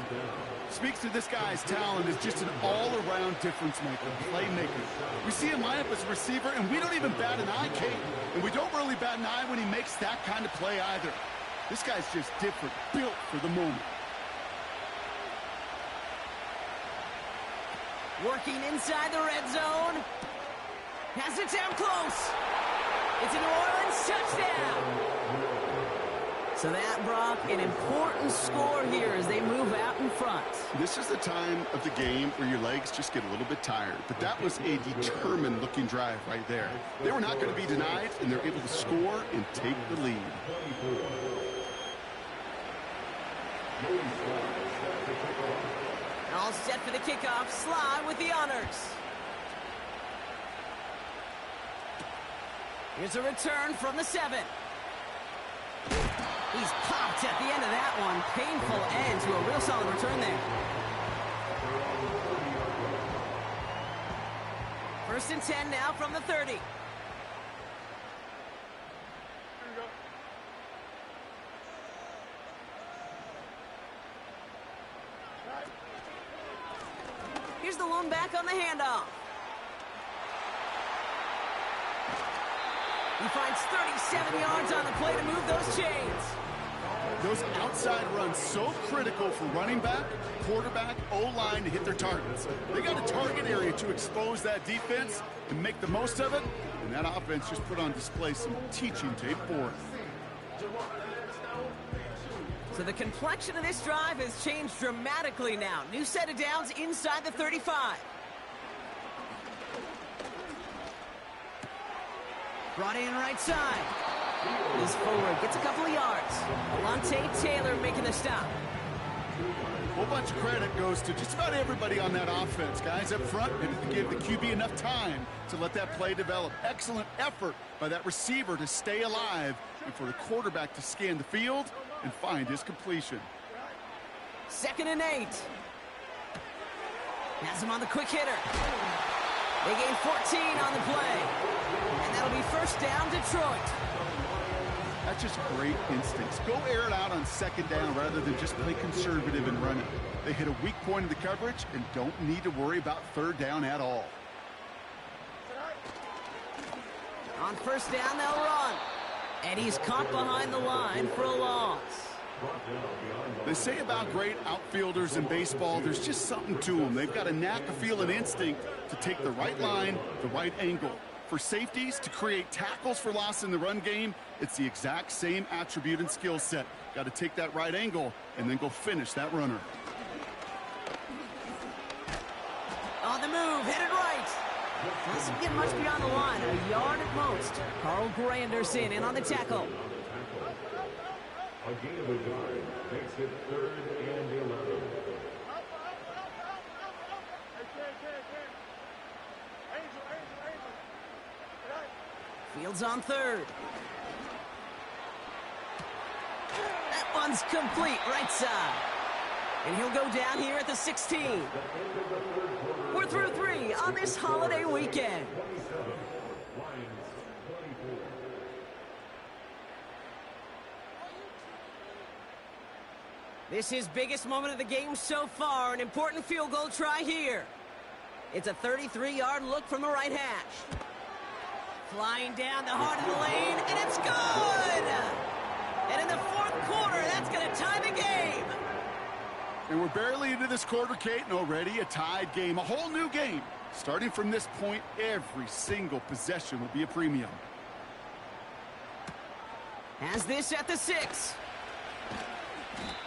Speaks to this guy's talent as just an all-around difference maker, playmaker. We see him line up as a receiver, and we don't even bat an eye, Kate. And we don't really bat an eye when he makes that kind of play either. This guy's just different, built for the moment. Working inside the red zone. Has it down close. It's a New Orleans touchdown. So that, Brock, an important score here as they move out in front. This is the time of the game where your legs just get a little bit tired. But that was a determined-looking drive right there. They were not going to be denied, and they're able to score and take the lead. All set for the kickoff. Sly with the honors. Here's a return from the 7. He's popped at the end of that one. Painful end to a real solid return there. First and 10 now from the 30. Here's the lone back on the handoff. He finds 37 yards on the play to move those chains. Those outside runs so critical for running back, quarterback, O-line to hit their targets. They got a target area to expose that defense and make the most of it, and that offense just put on display some teaching tape for it. So the complexion of this drive has changed dramatically now. New set of downs inside the 35. Brought in right side. Moves forward, gets a couple of yards. Alontae Taylor making the stop. A whole bunch of credit goes to just about everybody on that offense. Guys up front, maybe give the QB enough time to let that play develop. Excellent effort by that receiver to stay alive and for the quarterback to scan the field and find his completion. 2nd and 8. Has him on the quick hitter. They gain 14 on the play. And that'll be first down, Detroit. That's just great instincts. Go air it out on 2nd down rather than just play conservative and run it. They hit a weak point in the coverage and don't need to worry about 3rd down at all. On 1st down, they'll run. And he's caught behind the line for a loss. They say about great outfielders in baseball, there's just something to them. They've got a knack, a feel, and instinct to take the right line, the right angle. For safeties, to create tackles for loss in the run game, it's the exact same attribute and skill set. Got to take that right angle and then go finish that runner. On the move, hit it right. Doesn't get much beyond the line, a yard at most. Carl Granderson in on the tackle. A gain of a yard makes it 3rd and 11. Fields on third. That one's complete, right side. And he'll go down here at the 16. We're through 3 on this holiday weekend. This is biggest moment of the game so far, an important field goal try here. It's a 33-yard look from the right hash. Flying down the heart of the lane, and it's good! And in the fourth quarter, that's going to tie the game. And we're barely into this quarter, Kate, and already a tied game, a whole new game. Starting from this point, every single possession will be a premium. Has this at the 6.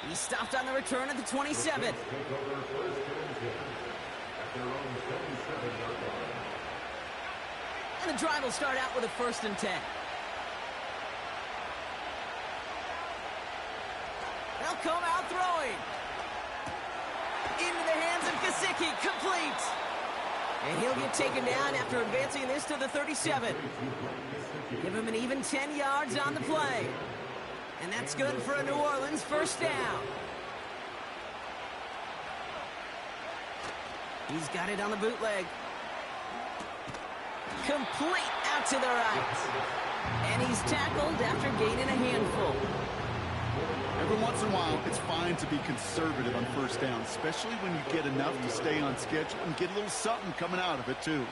He stopped on the return at the 27. And the drive will start out with a 1st and 10. They'll come out throwing. Into the hands of Gesicki, complete. And he'll get taken down after advancing this to the 37. Give him an even 10 yards on the play. And that's good for a New Orleans 1st down. He's got it on the bootleg. Complete out to the right. And he's tackled after gaining a handful. Every once in a while, it's fine to be conservative on 1st down, especially when you get enough to stay on schedule and get a little something coming out of it, too.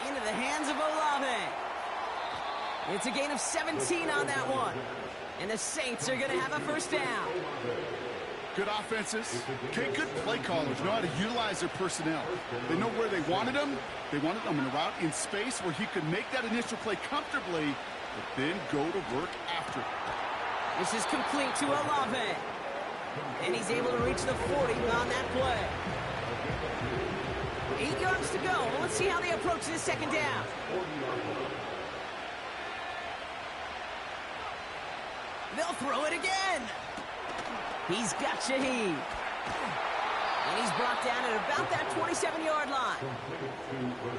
Into the hands of Olave. It's a gain of 17 on that one. And the Saints are going to have a 1st down. Good offenses. Okay, good play callers know how to utilize their personnel. They know where they wanted them. They wanted them in a route in space where he could make that initial play comfortably, but then go to work after it. This is complete to Olave. And he's able to reach the 40 on that play. 8 yards to go. Let's see how they approach this 2nd down. They'll throw it again. He's got Shaheed. And he's brought down at about that 27-yard line.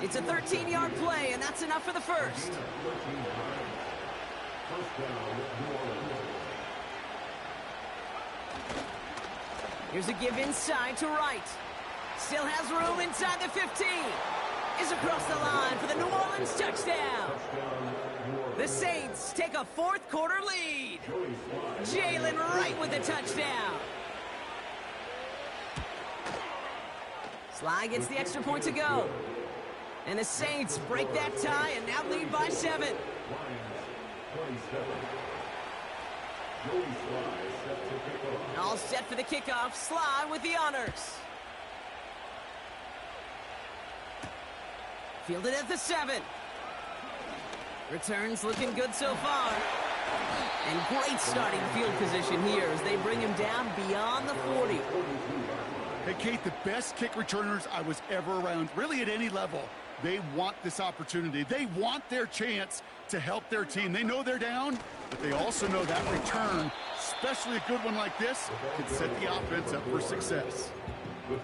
It's a 13-yard play, and that's enough for the 1st. Here's a give inside to right. Still has room inside the 15. Is across the line for the New Orleans touchdown. The Saints take a 4th quarter lead. Jalen Wright with the touchdown. Sly gets the extra point to go. And the Saints break that tie and now lead by 7. All set for the kickoff. Sly with the honors. Fielded at the 7. Returns looking good so far. And great starting field position here as they bring him down beyond the 40. Hey, Kate, the best kick returners I was ever around, really at any level, they want this opportunity. They want their chance to help their team. They know they're down, but they also know that return, especially a good one like this, can set the offense up for success.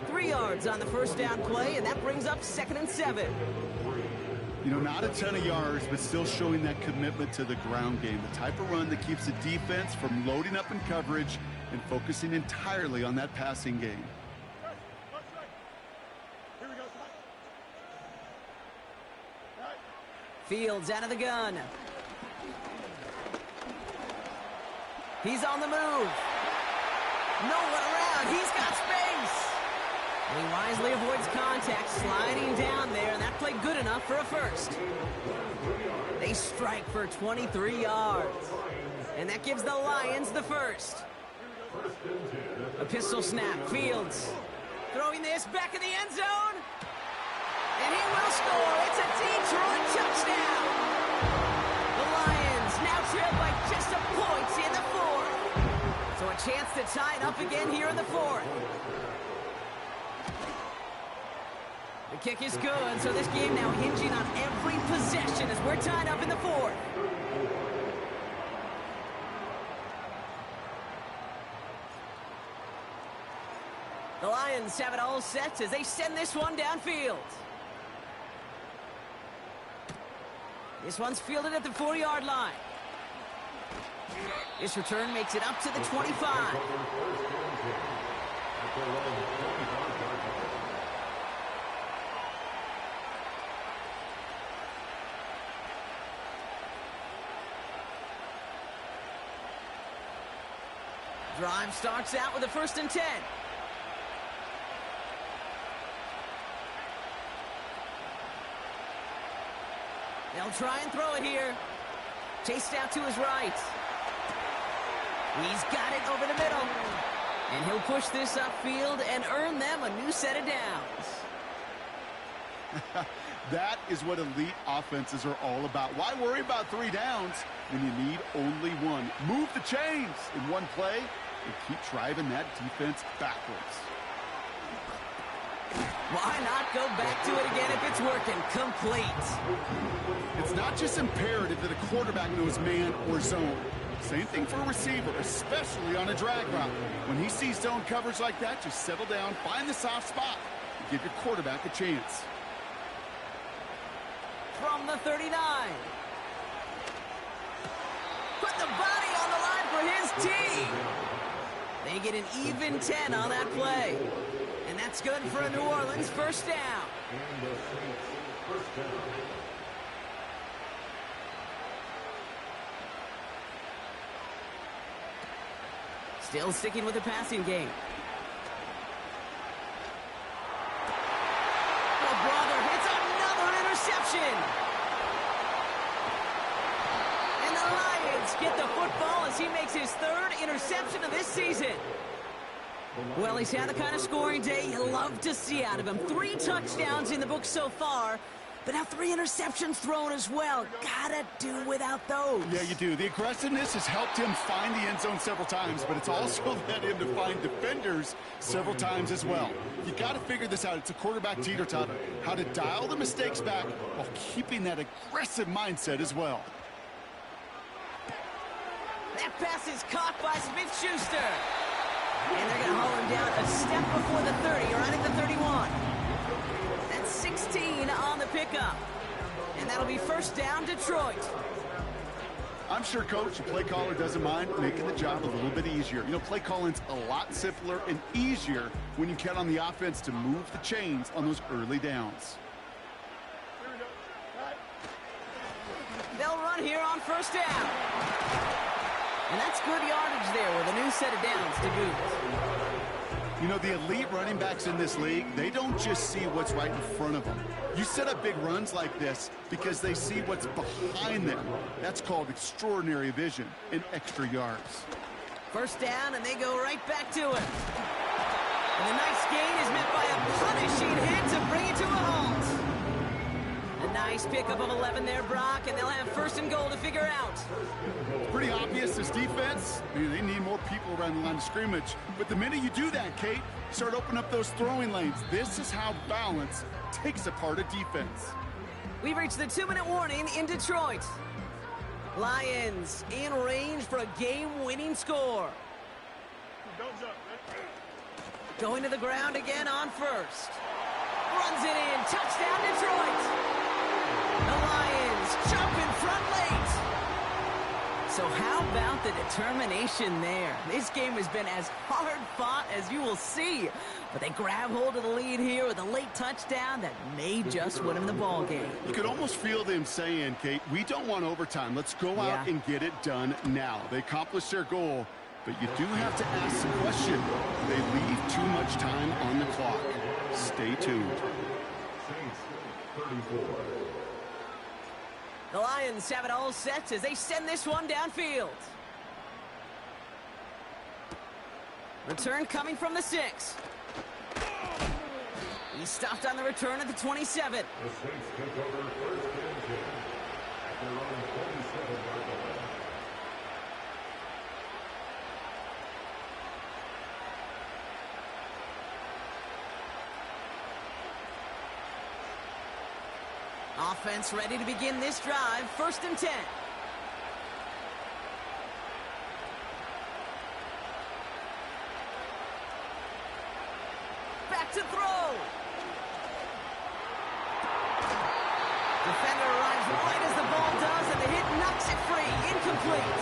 3 yards on the 1st down play, and that brings up 2nd and 7. You know, not a ton of yards, but still showing that commitment to the ground game, the type of run that keeps the defense from loading up in coverage and focusing entirely on that passing game. Fields out of the gun. He's on the move. No one around. He's got space. And he wisely avoids contact, sliding down there, and that played good enough for a 1st. They strike for 23 yards. And that gives the Lions the 1st. A pistol snap. Fields throwing this back in the end zone. And he will score. It's a Detroit touchdown. The Lions now trail by just a point in the 4th. So a chance to tie it up again here in the 4th. The kick is good, so this game now hinging on every possession as we're tied up in the 4th. The Lions have it all set as they send this one downfield. This one's fielded at the 4-yard line. This return makes it up to the 25. Drive starts out with a 1st and 10. They'll try and throw it here. Chased out to his right. He's got it over the middle. And he'll push this upfield and earn them a new set of downs. That is what elite offenses are all about. Why worry about 3 downs when you need only 1? Move the chains in one play and keep driving that defense backwards. Why not go back to it again if it's working? Complete. It's not just imperative that a quarterback knows man or zone. Same thing for a receiver, especially on a drag route. When he sees zone coverage like that, just settle down, find the soft spot, and give your quarterback a chance. From the 39. Put the body on the line for his team. They get an even 10 on that play. And that's good for a New Orleans 1st down. Still sticking with the passing game. Oh, brother, it's another interception. And the Lions get the football as he makes his 3rd interception of this season. Well, he's had the kind of scoring day you love to see out of him. 3 touchdowns in the book so far, but now 3 interceptions thrown as well. Gotta do without those. Yeah, you do. The aggressiveness has helped him find the end zone several times, but it's also led him to find defenders several times as well. You got to figure this out. It's a quarterback teeter-totter. How to dial the mistakes back while keeping that aggressive mindset as well. That pass is caught by Smith-Schuster. And they're going to haul him down a step before the 30, right at the 31. That's 16 on the pickup. And that'll be 1st down, Detroit. I'm sure, Coach, the play caller doesn't mind making the job a little bit easier. You know, play calling's a lot simpler and easier when you count on the offense to move the chains on those early downs. They'll run here on 1st down. And that's good yardage there with a new set of downs to boot. You know, the elite running backs in this league, they don't just see what's right in front of them. You set up big runs like this because they see what's behind them. That's called extraordinary vision and extra yards. 1st down, and they go right back to it. And the nice gain is met by a punishing hit to bring it to a halt. A nice pickup of 11 there, Brock, and they'll have 1st and goal to figure out. Pretty obvious, this defense, they need more people around the line of scrimmage. But the minute you do that, Kate, start opening up those throwing lanes. This is how balance takes apart a defense. We've reached the 2-minute warning in Detroit. Lions in range for a game-winning score. Going to the ground again on 1st. Runs it in. Touchdown, Detroit. The Lions jump in front late. So how about the determination there? This game has been as hard fought as you will see. But they grab hold of the lead here with a late touchdown that may just win them the ball game. You could almost feel them saying, Kate, we don't want overtime. Let's go out and get it done now. They accomplished their goal, but you do have to ask the question. They leave too much time on the clock. Stay tuned. The Lions have it all set as they send this one downfield. Return coming from the 6. He's stopped on the return at the 27. The Saints take over 1st and 10 at their own 27-yard line. Offense ready to begin this drive. 1st and 10. Back to throw. Defender arrives right as the ball complete.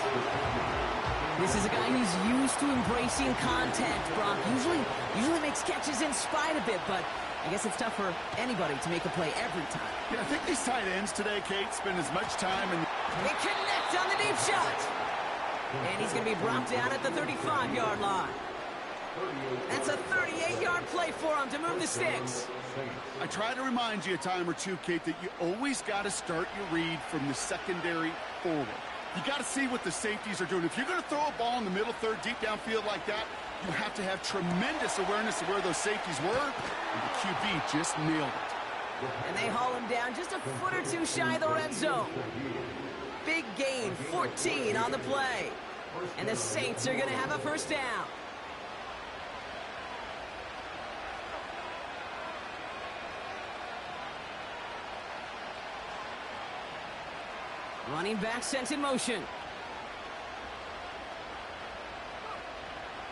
This is a guy who's used to embracing contact, Brock. Usually makes catches in spite of it, but I guess it's tough for anybody to make a play every time. Yeah, I think these tight ends today, Kate, spend as much time in... They connect on the deep shot. And he's going to be brought down at the 35-yard line. That's a 38-yard play for him to move the sticks. I try to remind you a time or two, Kate, that you always got to start your read from the secondary forward. You got to see what the safeties are doing. If you're going to throw a ball in the middle third, deep downfield like that, you have to have tremendous awareness of where those safeties were, and the QB just nailed it. And they haul him down just a foot or two shy of the red zone. Big gain, 14 on the play. And the Saints are going to have a first down. Running back sent in motion.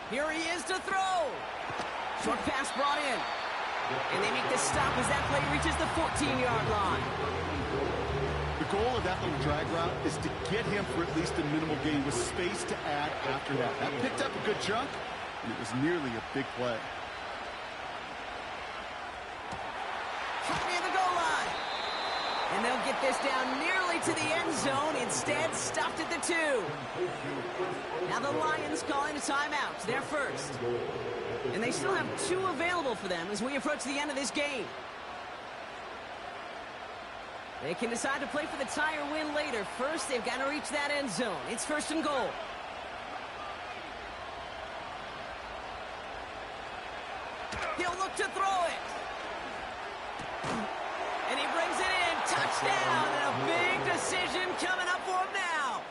Here he is to throw. Short pass brought in. And they make the stop as that play reaches the 14-yard line. The goal of that little drag route is to get him for at least a minimal gain with space to add after that. That picked up a good chunk, and it was nearly a big play. Near the goal line. And they'll get this down nearly to the end zone. Instead, stopped at the 2. Now the Lions calling a timeout. They're first. And they still have 2 available for them as we approach the end of this game. They can decide to play for the tie or win later. First, they've got to reach that end zone. It's first and goal. He'll look to throw it. And he brings it in. Touchdown. And a big decision coming up for him now.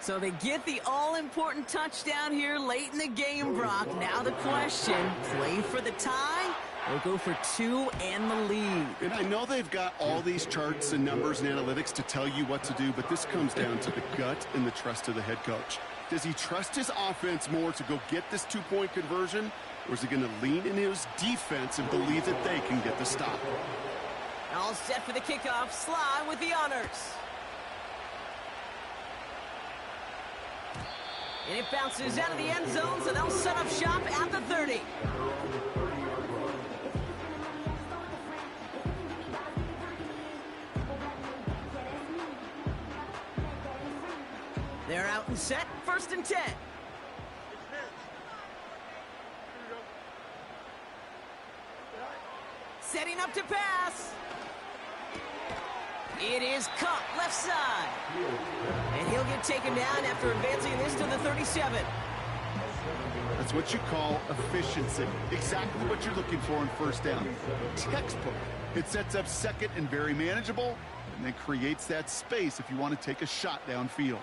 So they get the all-important touchdown here late in the game, Brock. Now the question, play for the tie or go for 2 and the lead? And I know they've got all these charts and numbers and analytics to tell you what to do, but this comes down to the gut and the trust of the head coach. Does he trust his offense more to go get this 2-point conversion, or is he going to lean in his defense and believe that they can get the stop? All set for the kickoff. Sly with the honors. And it bounces out of the end zone, so they'll set up shop at the 30. They're out and set, first and 10. Setting up to pass. It is caught left side. And he'll get taken down after advancing this to the 37. That's what you call efficiency. Exactly what you're looking for in first down. Textbook. It sets up second and very manageable, and then creates that space if you want to take a shot downfield.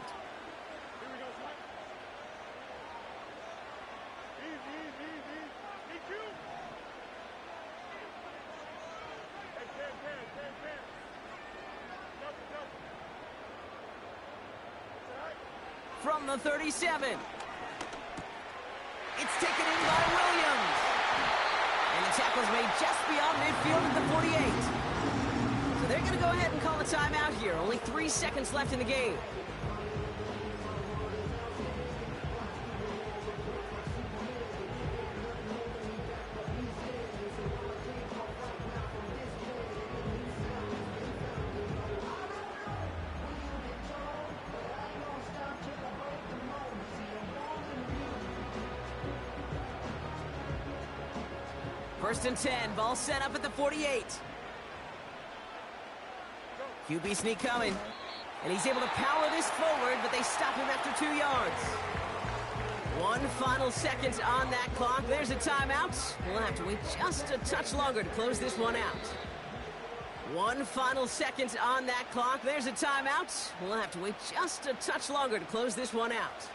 From the 37. It's taken in by Williams. And the tackle's made just beyond midfield at the 48. So they're going to go ahead and call a timeout here. Only 3 seconds left in the game. First and 10, ball set up at the 48. QB sneak coming. And he's able to power this forward, but they stop him after 2 yards. 1 final second on that clock. There's a timeout. We'll have to wait just a touch longer to close this one out. 1 final second on that clock. There's a timeout. We'll have to wait just a touch longer to close this one out.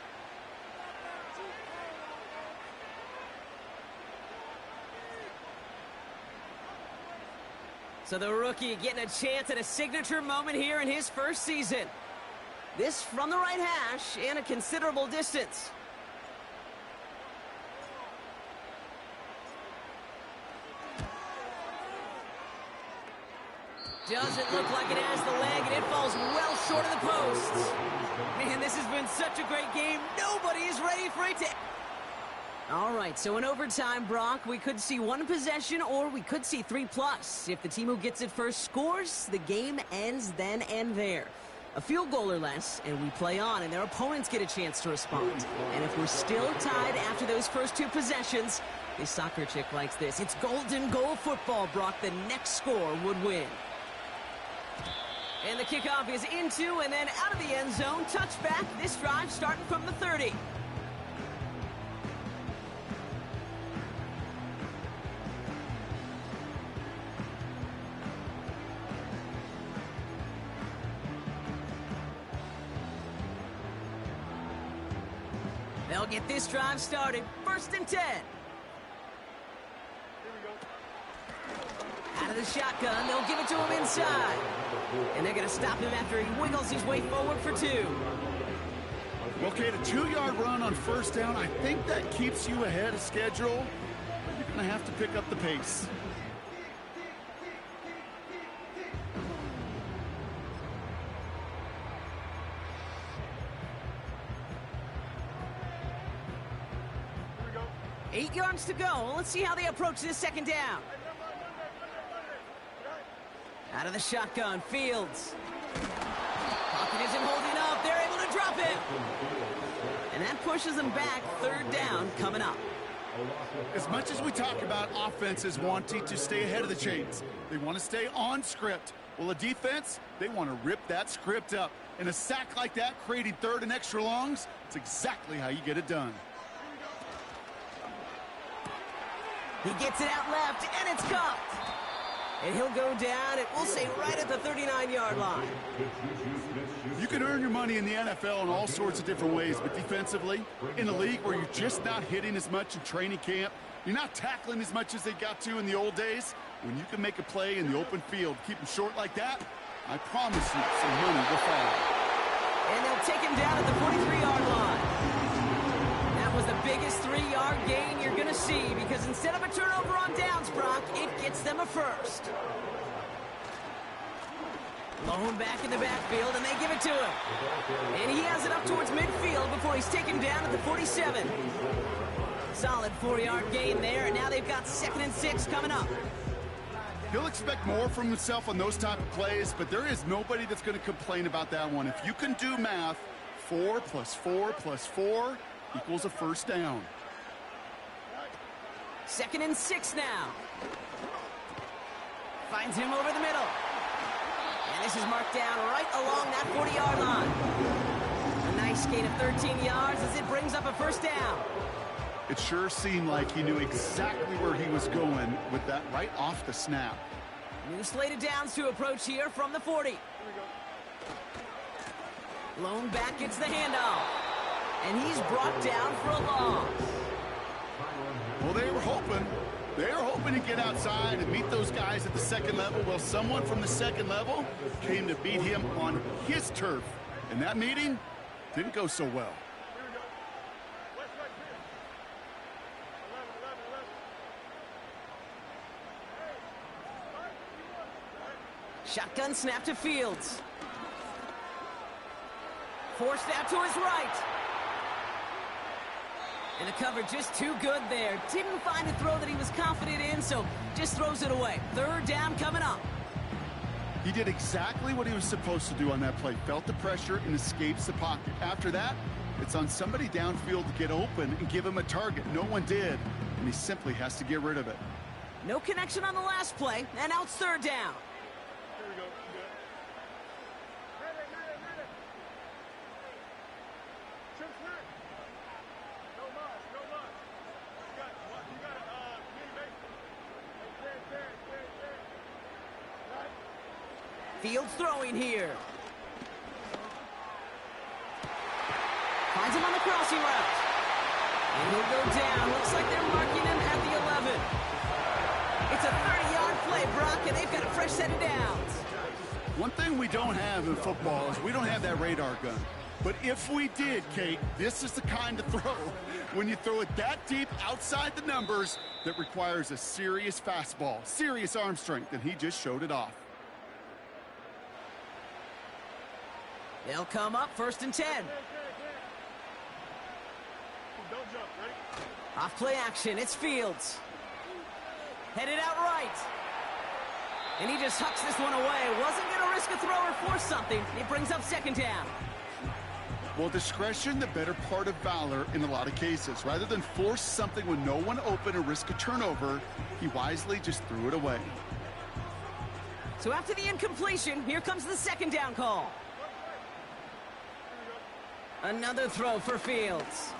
So the rookie getting a chance at a signature moment here in his first season. This from the right hash and a considerable distance. Doesn't look like it has the leg, and it falls well short of the posts. Man, this has been such a great game. Nobody is ready for it to... All right, so in overtime, Brock, we could see one possession or we could see 3+. If the team who gets it first scores, the game ends then and there. A field goal or less, and we play on, and their opponents get a chance to respond. And if we're still tied after those first 2 possessions, this soccer chick likes this. It's golden goal football, Brock. The next score would win. And the kickoff is into and then out of the end zone. Touchback. This drive starting from the 30. They'll get this drive started. 1st and 10. Out of the shotgun, they'll give it to him inside. And they're going to stop him after he wiggles his way forward for 2. Okay, the 2-yard run on 1st down, I think that keeps you ahead of schedule. But you're going to have to pick up the pace. Here we go. 8 yards to go. Let's see how they approach this 2nd down. Out of the shotgun, Fields. Pocket isn't holding up. They're able to drop it. And that pushes them back. 3rd down coming up. As much as we talk about offenses wanting to stay ahead of the chains, they want to stay on script. Well, a defense, they want to rip that script up. And a sack like that, creating 3rd and extra longs, it's exactly how you get it done. He gets it out left, and it's caught. And he'll go down, and we'll say right at the 39-yard line. You can earn your money in the NFL in all sorts of different ways, but defensively, in a league where you're just not hitting as much in training camp, you're not tackling as much as they got to in the old days, when you can make a play in the open field, keep them short like that, I promise you some money will follow. And they'll take him down at the 43-yard line. That was the biggest 3-yard gain you're going to see, because instead of a turnover on downs, Brock, it gets them a 1st. Lone back in the backfield, and they give it to him. And he has it up towards midfield before he's taken down at the 47. Solid 4-yard gain there, and now they've got 2nd and 6 coming up. He'll expect more from himself on those type of plays, but there is nobody that's going to complain about that one. If you can do math, 4 plus 4 plus 4 equals a 1st down. 2nd and 6 now. Finds him over the middle. And this is marked down right along that 40-yard line. A nice gain of 13 yards as it brings up a 1st down. It sure seemed like he knew exactly where he was going with that right off the snap. New slated downs to approach here from the 40. Lone back gets the handoff. And he's brought down for a loss. Well, they were hoping to get outside and meet those guys at the 2nd level. Well, someone from the 2nd level came to beat him on his turf. And that meeting didn't go so well. Shotgun snap to Fields. Forced out to his right. And the cover just too good there. Didn't find a throw that he was confident in, so just throws it away. 3rd down coming up. He did exactly what he was supposed to do on that play. Felt the pressure and escapes the pocket. After that, it's on somebody downfield to get open and give him a target. No one did, and he simply has to get rid of it. No connection on the last play, and now it's 3rd down. Fields throwing here. Finds him on the crossing route. And he'll go down. Looks like they're marking him at the 11. It's a 30-yard play, Brock, and they've got a fresh set of downs. One thing we don't have in football is we don't have that radar gun. But if we did, Kate, this is the kind of throw, when you throw it that deep outside the numbers, that requires a serious fastball, serious arm strength, and he just showed it off. They'll come up 1st and 10. Off play action, it's Fields. Headed out right. And he just hucks this one away. Wasn't going to risk a throw or force something. It brings up 2nd down. Well, discretion, the better part of valor in a lot of cases. Rather than force something with no one open or risk a turnover, he wisely just threw it away. So after the incompletion, here comes the 2nd down call. Another throw for Fields.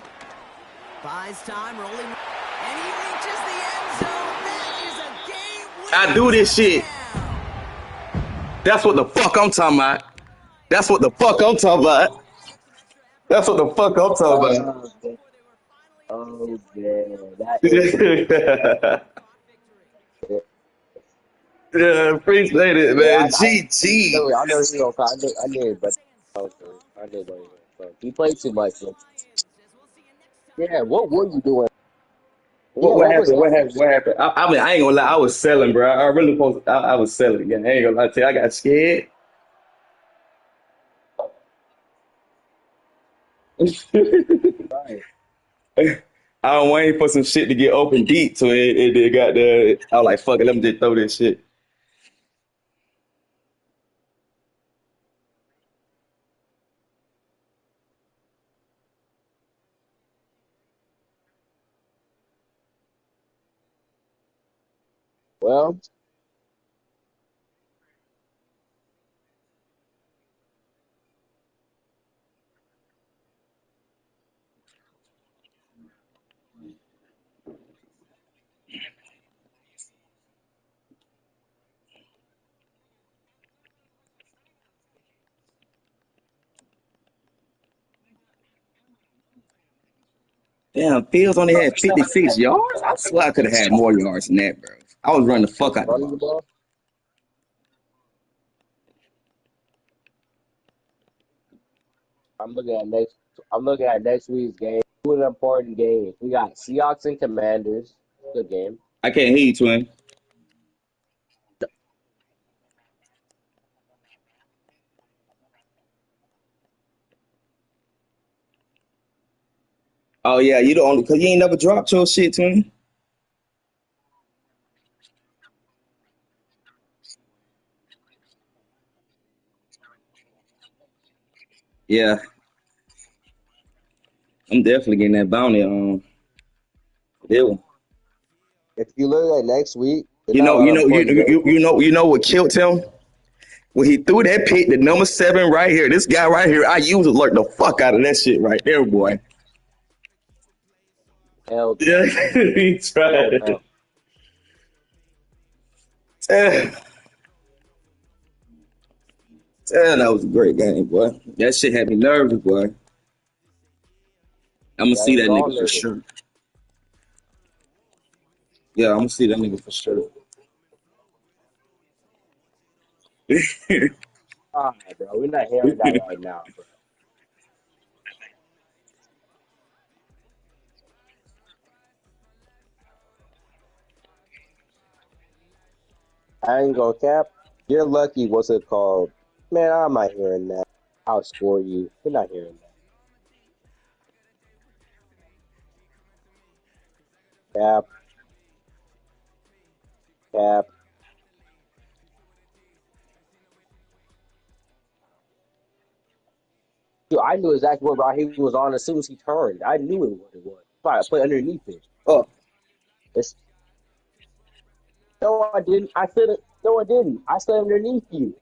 Buys time, rolling, and he reaches the end zone. That is a game-winning I do this shit. touchdown. That's what the fuck I'm talking about. That's what the fuck I'm talking about. That's what the fuck I'm talking about. Oh, man. That is it. Yeah, appreciate it, Yeah, man. GG. I know he gonna call. I knew, but I knew what he was going. He played too much. Man. Yeah, what were you doing? Yeah, What what was happened? What happening? happened? What happened? I mean, I ain't gonna lie. I was selling, bro. I really supposed. I was selling again. I ain't gonna lie to you. I got scared. Right. I was waiting for some shit to get open deep, so it got the. I was like, fuck it, let me just throw this shit. Well, Damn, Fields only had 56 yards. I swear I could have had more yards than that, bro. I was running the fuck out the running the ball. ball. I'm looking at next. I'm looking at next week's game. Two important games. We got Seahawks and Commanders. Good game. I can't hear you, twin. Oh yeah, you the only because you ain't never dropped your shit, twin. Yeah, I'm definitely getting that bounty on deal. If you look at next week, there's You not a know, lot you of know, you, important you, games. you know what killed him? When he threw that pick, the number 7 right here, this guy right here, I used to lurk the fuck out of that shit right there, boy. Hell no. Yeah, he Hell tried. no. Damn, damn, that was a great game, boy. That shit had me nervous, boy. I'm gonna That see was that all nigga for nervous. sure. Yeah, I'm gonna see that nigga for sure. All right, bro. We're not hearing that right now, bro. I ain't gonna cap. You're lucky. What's it called? Man, I'm not hearing that. I'll score you. We're not hearing that. Cap, cap. Dude, I knew exactly what route he was on as soon as he turned. I knew what it was. I put underneath it. Oh, It's, no, I didn't. I said it. No, I didn't. I said underneath you.